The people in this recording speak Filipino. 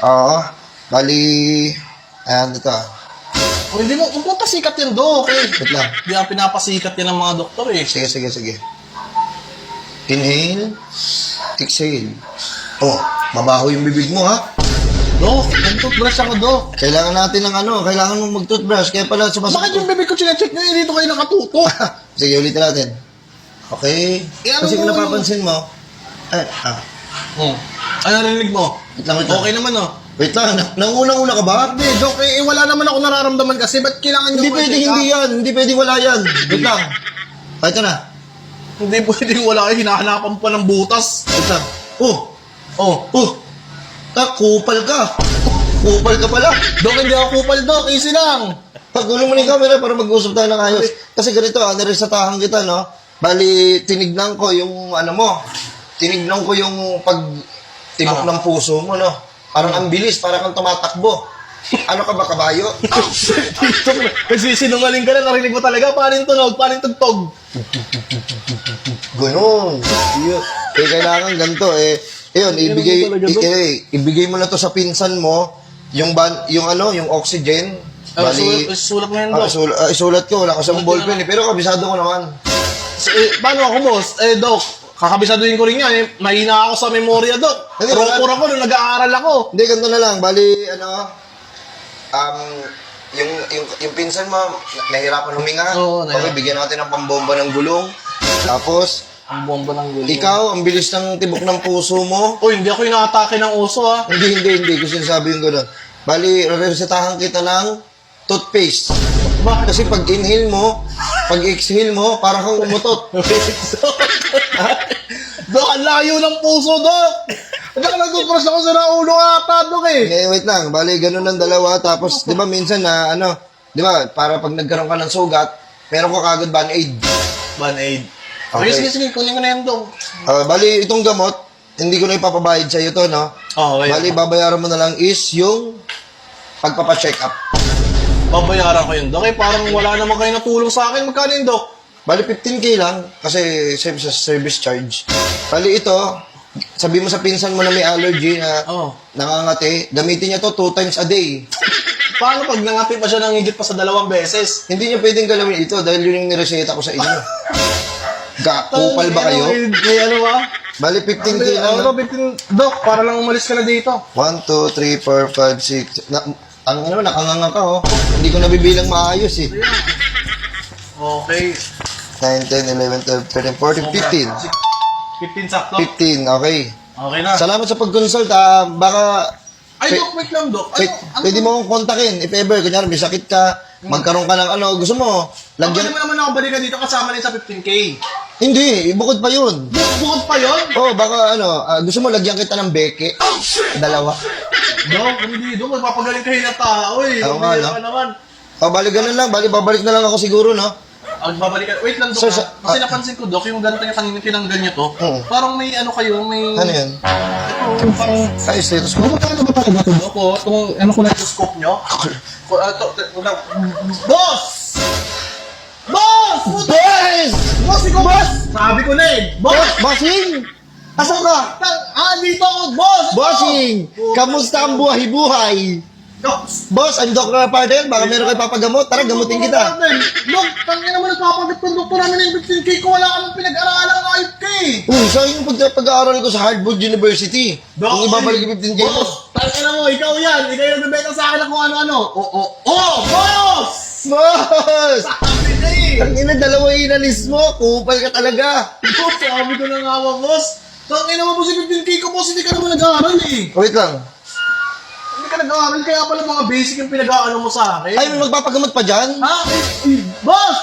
Oo. Bali, ayan ito. O, hindi mo, huwag mo pasikat yan, Dok. Wait lang. Hindi ang pinapasikat yan ng mga doktor eh. Sige. Inhale. Exhale. Oh, mabaho yung bibig mo, ha? Dok, nag-toothbrush ako, Dok. Kailangan natin ng kailangan mong mag-toothbrush. Kaya pala Bakit yung bibig ko chinecheck nyo? Dito kayo nakatuto. Sige, ulitin natin. Okay. Kasi kung napapansin mo, Ano narinig mo? Wait lang. Okay naman, oh. Wait lang, nangunang-una ka ba? Hindi, Dok, wala naman ako nararamdaman kasi. Ba't kailangan nyo Hindi pwede hindi yan. Hindi pwede wala yan. Wait lang. Ito na. Hindi pwedeng wala kayo. Hinahanapan pa ng butas. Wait lang. Oh. Kupal ka. Kupal ka pala. Dok, hindi ako kupal, Dok. Easy lang. Pagulong mo na yung camera para mag-usap tayo ng ayos. Kasi ganito, niresatahan kita, no? Bali, tinignan ko yung mo. Tinignan ko yung pagtibok ng puso mo, no? Parang ang bilis, parang kang tumatakbo. Ano ka ba, kabayo? Kasi sinungaling ka na, narinig mo talaga. Paano yung tunog? Paano yung tugtog? Ganun. Kailangan ganito, Ayun, ibigay mo na to sa pinsan mo, yung oxygen. Sulat mo yan, Dok. Isulat ko, wala kasi akong ballpen pero kabisado ko naman. Paano ako, boss? Dok, kakabisaduhin ko rin yan. Mahina ako sa memorya, Dok. Hindi, Proper ako nung nag-aaral ako. Hindi, ganito na lang. Bali, yung pinsan mo, nahirapan huminga. Oo, Okay, bigyan natin ng pambomba ng gulong. Tapos, Ang bomba ng gulo. ikaw, ang bilis ng tibok ng puso mo. Uy, hindi ako inaatake ng uso, ha. Hindi. Kasi sabi yung gano'n. Bali, resetahan kita ng toothpaste. Bakit? Kasi pag inhale mo, pag exhale mo, parang kang umutot. Dok, ang layo ng puso, Dok. Hindi ka nag-toothbrush ako sa naulo ata, Dok, Wait lang. Bali, ganun ang dalawa. Tapos, di ba minsan di ba, para pag nagkaroon ka ng sugat, meron ka kagad band-aid. Band-aid. Okay. Sige, kunin ko na yan, Dok. Bali, itong gamot, hindi ko na ipapabayad sa'yo to, no? Okay. Bali, babayaran mo na lang is yung pagpapacheck up. Babayaran ko yun, Dok. Parang wala naman kayo natulong sa akin. Magkano yun, Dok? Bali, 15K lang kasi sa service charge. Bali, ito, sabi mo sa pinsan mo na may allergy na nangangati, gamitin niya to 2 times a day. Paano pag nangati pa siya ng higit pa sa 2 beses? Hindi niya pwedeng galawin ito dahil yun yung nireseta ko sa inyo. Kupal ba kayo? May ano ba? Bali, 15K lang. Dok, para lang umalis ka na dito. 1, 2, 3, 4, 5, 6. Nakanganga ka, oh. Hindi ko nabibilang maayos, eh. Okay. 9, 10, 11, 12, 13, 14, 15. 15 sakto? 15, okay. Okay na. Salamat sa pag-consult, Baka, Ay, Dok, wait lang, Dok. pwede mo akong kontakin. If ever, kunyari, may sakit ka, magkaroon ka ng gusto mo, Lagyan lagyan. mo naman ako balikan dito kasama rin sa 15K. Hindi, bukod pa yun. Bukod pa yun? Oh, baka gusto mo lagyan kita ng beke. Dalawa. Dok, hindi, Dok. Magpapagaling kayo ng tao, eh. Oo nga, no? Ka naman. Balik ganun lang. Babalik na lang ako siguro, no? Magbabalikan. Wait lang, Dok. Sir, Kasi napansin ko, Dok, yung ganito yung kanina tinanggal niyo to. Oo. Parang may kayo, may... Ano yan? Ito, parang... Ay, stethoscope. Magkano ba talaga ito, Dok? Itong, ko na yung scope nyo? Boss! Boss! Boss! Boss, ikaw, boss! Sabi ko na Boss! Bossing! Asan ka? Dito ako, boss! Bossing! Kamusta ang buhay-buhay? Boss, ang doktor na partner, baka meron kayo papagamot. Tara, gamutin kita. Dok, tangin naman nagpapagat ng doktor namin ng 15K ko. Wala ka nang pinag-aralan ng IFK. So yung pag-aaral ko sa Harvard University. Kung ibabalik yung 15K mo. Boss, tangin na mo, ikaw yan. Ikaw yung nagbebenta sa akin ng kung ano-ano. Boss! Boss! Sabi na Ang ina, dalawa inalis mo. Kupal ka talaga. Boss, sabi ko na nga ba, boss? Tangin naman po si 15K ko, boss. Hindi ka naman nag-aaral Wait lang. Hindi ka nag-aaral, kaya pala mga basic yung pinag-aano mo sa akin. Ay, may magpapagamot pa dyan? Ha? Boss!